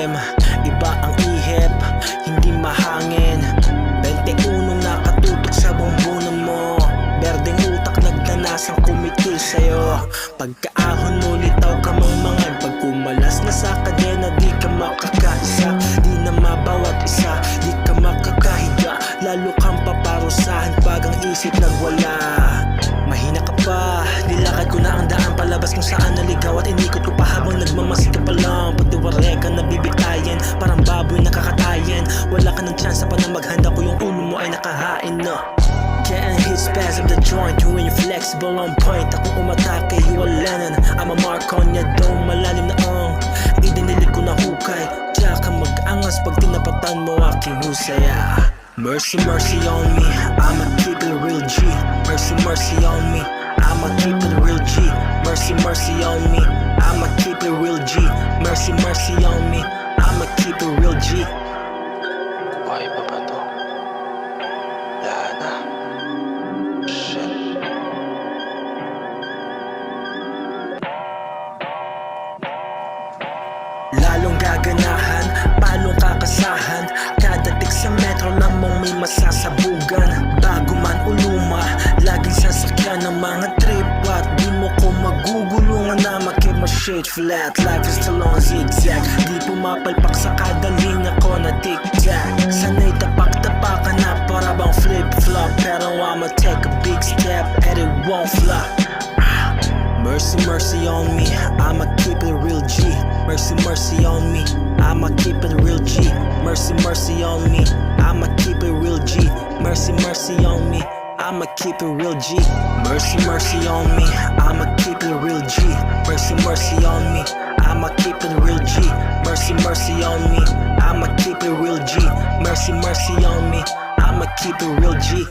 malalim, iba ang ihip, hindi mahangin. 21 nakatutok sa bumbunan mo, berdeng utak nagdanasang kumitil sa'yo. Pagkaahon mo litaw ka mangmangan, pag kumalas na sa kadena di ka makakaisa. Di na mabawat isa, di ka makakahiga, lalo kang paparusahan pag ang isip nagwala. Mahina ka pa, nilakad ko na ang daan palabas kung saan naligaw at inikot ko pa habang nagmamasik ka pa lang. Pagdiwari ka nabibitayin, parang baboy nakakatayin. Wala ka ng tsansa pa na maghanda ko, yung ulo mo ay nakahain na. Getting hit spasm the joint, you ain't flexible on point. Akong umatake, you a Lennon, I'm a mark on ya dome. Malalim na ang idinilig ko na hukay, tiyak ka mag-angas pag tinapatan mo aking husaya. Mercy, mercy on me, I'ma keep it real G. Mercy, mercy on me, I'ma keep it real G. Mercy, mercy on me, I'ma keep it real G. Mercy, mercy on me, I'ma keep it real G. Buhay pa ba to? Wala na. Shit. Lalong gaganahan, palong kakasahan, kadating sa metro namang may masasabugan. Bago man o luma, laging sasakyan ng mga trip at di mo ko magugulungan na makip my shit flat. Life is still on zigzag, di pumapalpak sa kada linya ko na tic-tac. Sanay tapak-tapakan na para bang flip-flop, pero I'ma take a big step and it won't flop. Mercy, mercy on me, I'ma keep it real G. Mercy, mercy on me, I'ma keep it real G. Mercy, mercy on me, I'ma keep it real G. Mercy, mercy on me, I'ma keep it real G. Mercy, mercy on me, I'ma keep it real G. Mercy, mercy on me, I'ma keep it real G. Mercy, mercy on me, I'ma keep it real G. Mercy, mercy on me, I'ma keep it real G.